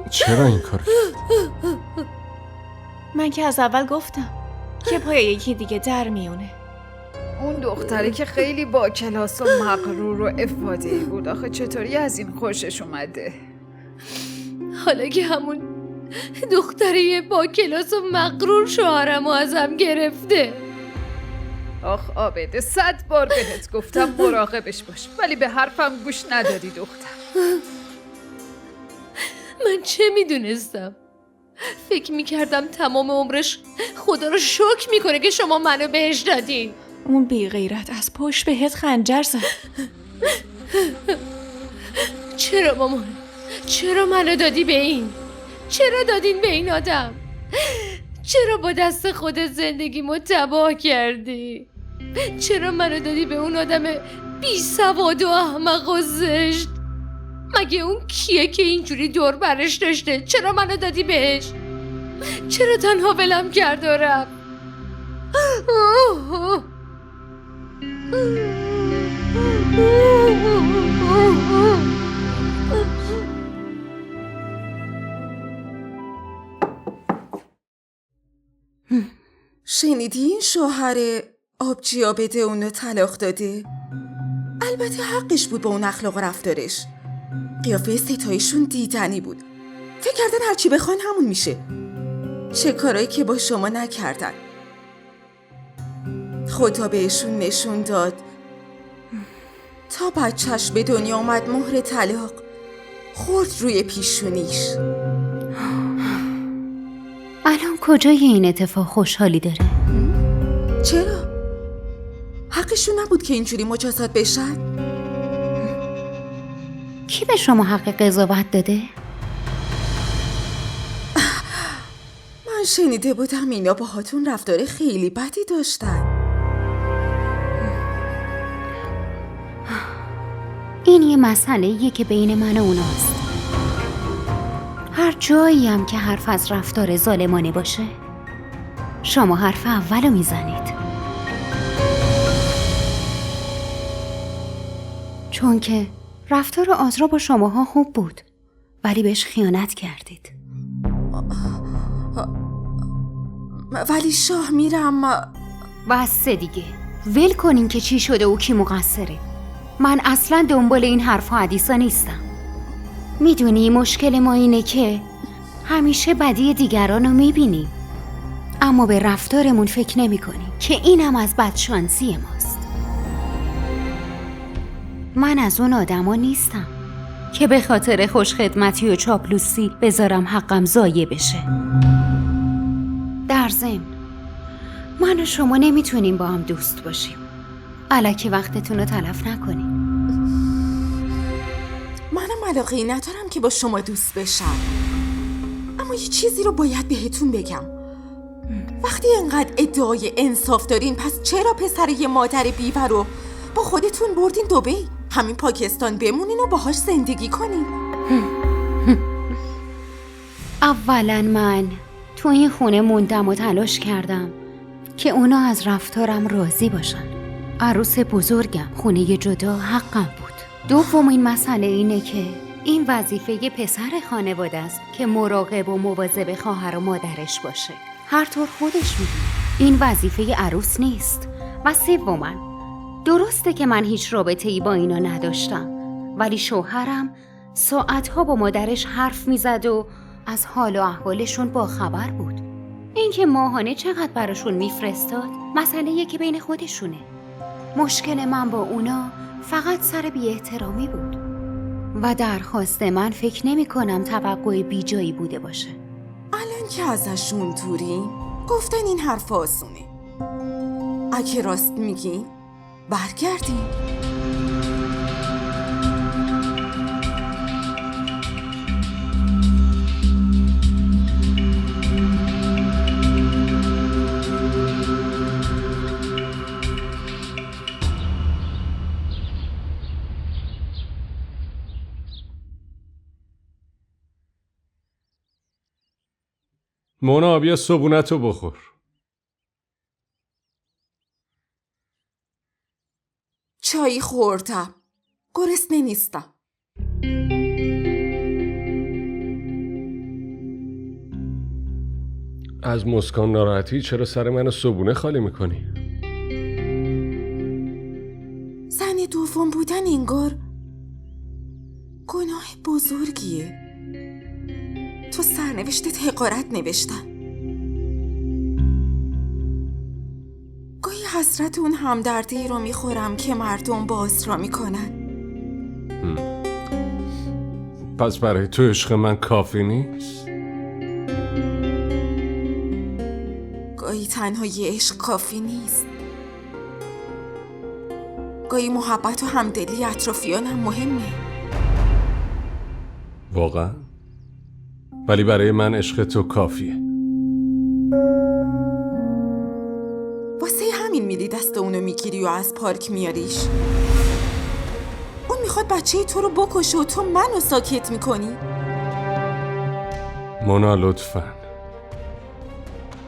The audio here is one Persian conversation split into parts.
چرا این کار؟ من که از اول گفتم که پای یکی دیگه در میونه. اون دختری که خیلی با کلاس و مغرور و افاده‌ای بود، آخه چطوری از این خوشش اومده؟ حالا که همون دختری با کلاس و مغرور شوهرمو ازم گرفته. آخ عابده، 100 بار بهت گفتم مراقبش باش، ولی به حرفم گوش ندادی دختر. من چه میدونستم؟ فکر میکردم تمام عمرش خدا رو شکر میکنه که شما منو بهش دادین. اون بی غیرت از پشت بهت خنجر زد. چرا مامان؟ چرا منو دادی به این؟ چرا دادین به این آدم؟ چرا با دست خودت زندگیمو تباه کردی؟ چرا منو دادی به اون آدم بی سواد و احمق و زشت؟ مگه اون کیه که اینجوری دور برش داشته؟ چرا منو دادی بهش؟ چرا تنها ولم کرد و رفت؟ شنیدی این شوهر آبجی آبده اونو طلاق داده؟ البته حقش بود با اون اخلاق و رفتارش. قیافه ستایشون دیدنی بود. فکر کردن هرچی بخوان همون میشه. چه کارایی که با شما نکردن. خدا بهشون نشون داد تا بچهش به دنیا اومد مهر طلاق خورد روی پیشونیش. الان کجای این اتفاق خوشحالی داره؟ چرا؟ حقشون نبود که اینجوری مجازات بشن؟ کی به شما حق قضاوت داده؟ من شنیده بودم اینا باهاتون رفتار خیلی بدی داشتن. این یه مسئله‌ایه که بین من و اوناست. هر جایی هم که حرف از رفتار ظالمانه باشه، شما حرف اولو میزنید. چون که رفتار آزرا با شماها خوب بود، ولی بهش خیانت کردید. ولی شاه میرم. بسه دیگه، ول کنین که چی شده و کی مقصره. من اصلا دنبال این حرف و حدیثا نیستم. میدونی مشکل ما اینه که همیشه بدی دیگران رو میبینیم، اما به رفتارمون فکر نمی کنیم که اینم از بدشانسی ماست. من از اون آدما نیستم که به خاطر خوشخدمتی و چاپلوسی بذارم حقم ضایع بشه. در ضمن من و شما نمیتونیم با هم دوست باشیم. الکی وقتتون رو تلف نکنیم. منم علاقه‌ای ندارم که با شما دوست بشم، اما یه چیزی رو باید بهتون بگم. وقتی انقدر ادعای انصاف دارین، پس چرا پسر یه مادر بیوه رو با خودتون بردین دبی؟ همین پاکستان بمونین و باهاش زندگی کنین. اولا من تو این خونه موندم و تلاش کردم که اونا از رفتارم راضی باشن. عروس بزرگم، خونه جدا حقم بود. دومین مسئله اینه که این وظیفه پسر خانواده است که مراقب و مواظب خواهر و مادرش باشه. هر طور خودش میدونه این وظیفه عروس نیست. و سوماً درسته که من هیچ رابطه‌ای با اینا نداشتم، ولی شوهرم ساعتها با مادرش حرف میزد و از حال و احوالشون باخبر بود. اینکه ماهانه چقدر براشون میفرستاد مسئله‌ایه که بین خودشونه. مشکل من با اونا فقط سر بی احترامی بود و درخواست من فکر نمی کنم توقع بی جایی بوده باشه. الان که ازشون دورین، گفتن این حرف آسونه. اگه راست میگین برگردین. مونا بیا صبونتو بخور. چایی خوردم، گرسنه نیستم. از مسکان ناراحتی چرا سر منو صبونه خالی میکنی؟ زن دوم بودن انگار گناه بزرگیه. تو سرنوشتت حقارت نوشتن. گاهی حسرت اون همدردی رو میخورم که مردم باز را میکنن. پس برای تو عشق من کافی نیست؟ گاهی تنها یه عشق کافی نیست. گاهی محبت و همدلی اطرافیانم مهمه. واقعا؟ ولی برای من عشق تو کافیه. واسه همین میری دست اونو میگیری و از پارک میاریش. اون میخواد بچه تو رو بکشه و تو منو ساکت میکنی. مونا لطفاً،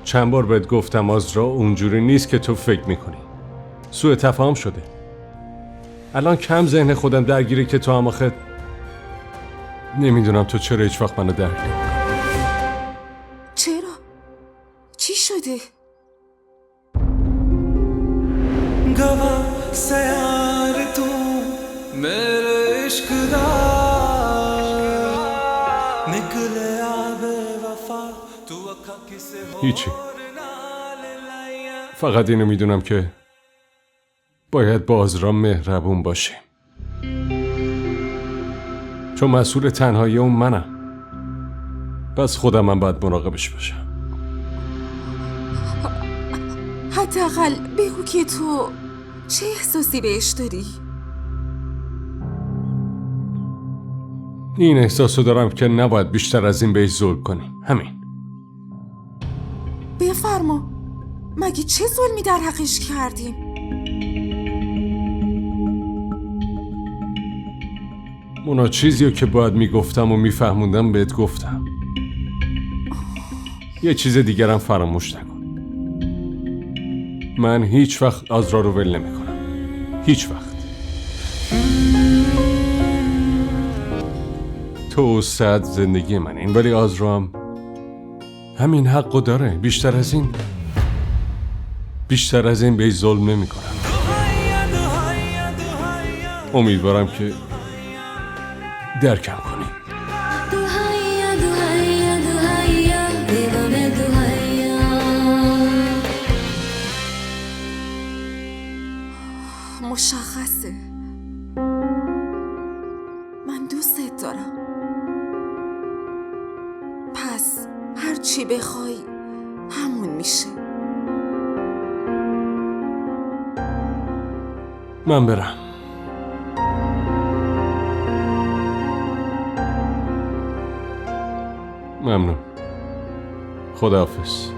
چند بار بهت گفتم آزرا اونجوری نیست که تو فکر میکنی. سوء تفاهم شده. الان کم ذهن خودم درگیره که تو هم آخه نمیدونم تو چرا هیچ وقت منو درک نمی‌کنی. چرا؟ چی شده؟ गवाह से यार तू मेरे इश्क दा निकले आबे वफा तू अखा किसे हो هیچی. فقط اینو میدونم که باید با آزرا مهربون باشیم، چون مسئول تنهایی اون منم. پس خودم من باید مراقبش باشم. حداقل بگو که تو چه احساسی بهش داری؟ این احساسو دارم که نباید بیشتر از این بهش ظلم کنیم. همین. بفرما، مگه چه ظلمی در حقش کردیم؟ مونا چیزیو که باید میگفتم و میفهموندم بهت گفتم. یه چیز دیگرم فراموش نکن. من هیچ وقت آزرا رو ول نمی کنم. هیچ وقت. تو سعد زندگی من این، ولی آزرا هم همین حقو داره. بیشتر از این بهش ظلم نمی کنم. امیدوارم که درکم کنی. مشخصه من دوستت دارم. پس هر چی بخوای همون میشه. من برم. ممنون. خداحافظ.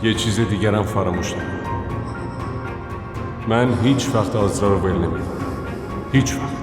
یه چیز دیگرم فراموش نکن. من هیچ وقت آزرا رو ول نمی‌کنم. هیچ وقت.